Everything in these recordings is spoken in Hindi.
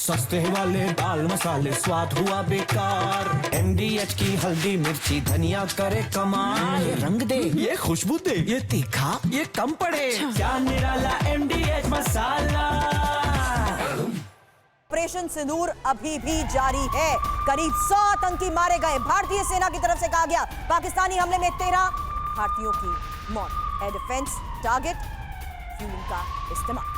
सस्ते वाले दाल मसाले स्वाद हुआ बेकार। MDH की हल्दी मिर्ची धनिया करे कमाल। ये रंग दे, ये खुशबू दे, ये तीखा, ये कम पड़े। क्या निराला MDH मसाला। ऑपरेशन सिंदूर अभी भी जारी है। करीब 100 आतंकी मारे गए। भारतीय सेना की तरफ से कहा गया पाकिस्तानी हमले में 13 भारतीयों की मौत। एयर डिफेंस टारगेट फ्यूल का इस्तेमाल।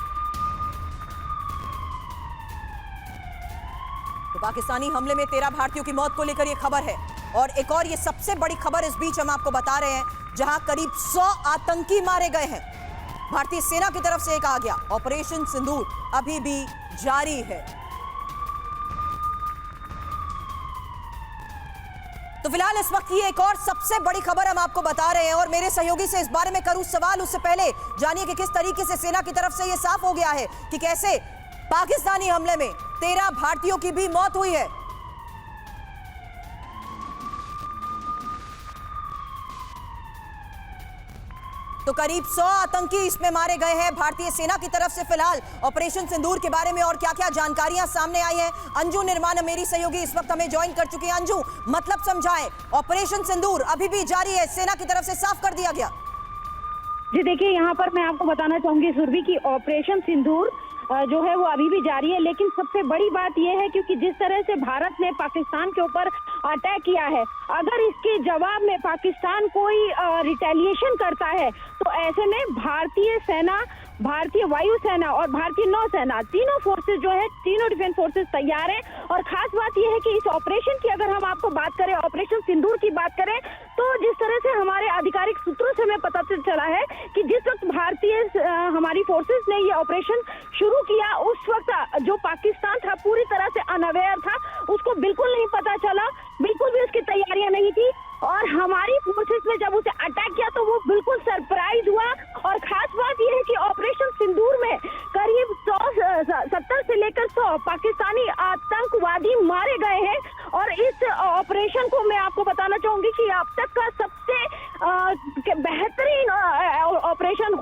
तो पाकिस्तानी हमले में 13 भारतीयों की मौत को लेकर यह खबर है। और एक और ये सबसे बड़ी खबर इस बीच हम आपको बता रहे हैं, जहां करीब 100 आतंकी मारे गए हैं। भारतीय सेना की तरफ से कहा गया ऑपरेशन सिंदूर अभी भी जारी है। तो फिलहाल इस वक्त ये एक और सबसे बड़ी खबर हम आपको बता रहे हैं और मेरे सहयोगी से इस बारे में करूं सवाल, उससे पहले जानिए कि किस तरीके से सेना की तरफ से ये साफ हो गया है कि कैसे पाकिस्तानी हमले में 13 भारतीयों की भी मौत हुई है। तो करीब 100 आतंकी इसमें मारे गए हैं भारतीय सेना की तरफ से। फिलहाल ऑपरेशन सिंदूर के बारे में और क्या-क्या जानकारियां सामने आई हैं, अंजू निर्माण मेरी सहयोगी इस वक्त हमें ज्वाइन कर चुकी है। अंजू, मतलब समझाएं, ऑपरेशन सिंदूर अभी भी जारी है, सेना की तरफ से साफ कर दिया गया। जी देखिए, यहाँ पर मैं आपको बताना चाहूंगी सुरभि की ऑपरेशन सिंदूर जो है वो अभी भी जारी है। लेकिन सबसे बड़ी बात यह है क्योंकि जिस तरह से भारत ने पाकिस्तान के ऊपर अटैक किया है, अगर इसके जवाब में पाकिस्तान कोई रिटेलिएशन करता है तो ऐसे में भारतीय सेना, भारतीय वायुसेना और भारतीय नौसेना, तीनों फोर्सेस जो है, तीनों डिफेंस फोर्सेस तैयार हैं। और खास बात यह है कि इस ऑपरेशन की अगर हम आपको बात करें, ऑपरेशन सिंदूर की बात करें, तो जिस तरह से हमारे आधिकारिक सूत्रों से हमें पता चला है कि जिस वक्त भारतीय हमारी फोर्सेस ने ये ऑपरेशन शुरू किया, उस वक्त जो पाकिस्तान था पूरी तरह से अनअवेयर था, उसको बिल्कुल नहीं पता चला, बिल्कुल भी उसकी तैयारियां नहीं थी। और हमारी फोर्सेस ने जब उसे अटैक किया तो वो बिल्कुल सरप्राइज हुआ। और खास बात यह है कि ऑपरेशन सिंदूर में करीब 70 से लेकर 100 पाकिस्तानी आतंकवादी मारे गए हैं। और इस ऑपरेशन को मैं आपको बताना चाहूंगी कि अब तक का सबसे बेहतरीन ऑपरेशन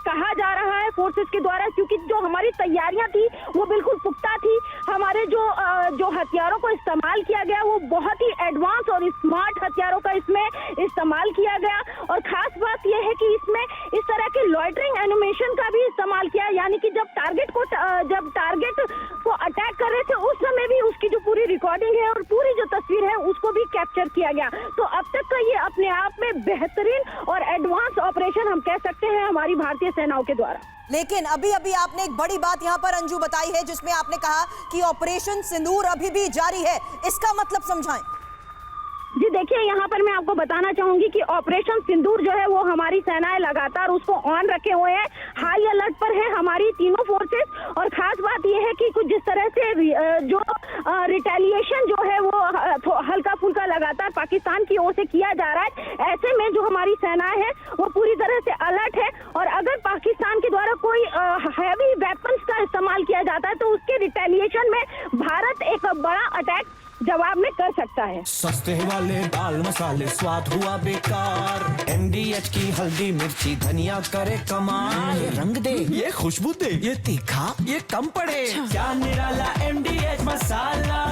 कहा जा रहा है फोर्सेस के द्वारा, क्योंकि जो हमारी तैयारियां थी वो बिल्कुल पुख्ता थी। हमारे जो हथियारों को इस्तेमाल किया गया वो बहुत ही एडवांस और स्मार्ट हथियारों का इसमें इस्तेमाल किया गया। और खास बात यह है कि इसमें इस तरह के लॉइटरिंग एनिमेशन का भी इस्तेमाल किया, यानी कि जब टारगेट को अटैक कर रहे थे उस समय भी उसकी जो पूरी रिकॉर्डिंग है और पूरी जो तस्वीर है उसको भी कैप्चर किया गया। तो अब तक का ये अपने आप में बेहतरीन और एडवांस ऑपरेशन हम कह सकते हैं हमारी भारतीय सेनाओं के द्वारा। लेकिन अभी आपने एक बड़ी बात यहां पर अंजू बताई है, जिसमें आपने कहा कि ऑपरेशन सिंदूर अभी भी जारी है, इसका मतलब समझाएं। जी देखिए, यहाँ पर मैं आपको बताना चाहूंगी कि ऑपरेशन सिंदूर जो है वो हमारी सेनाएं लगातार उसको ऑन रखे हुए हैं, हाई अलर्ट पर है हमारी तीनों फोर्सेस। और खास बात यह है कि कुछ जिस तरह से जो रिटेलिएशन जो है वो हल्का फुल्का लगातार पाकिस्तान की ओर से किया जा रहा है, ऐसे में जो हमारी सेनाएं हैं वो पूरी तरह से अलर्ट है। और अगर पाकिस्तान के द्वारा कोई हैवी वेपन्स का इस्तेमाल किया जाता है तो उसके रिटेलिएशन में भारत एक बड़ा अटैक जवाब में कर सकता है। सस्ते वाले दाल मसाले स्वाद हुआ बेकार। MDH की हल्दी मिर्ची धनिया करे कमाल। ये रंग दे, ये खुशबू दे, ये तीखा, ये कम पड़े। क्या निराला MDH मसाला।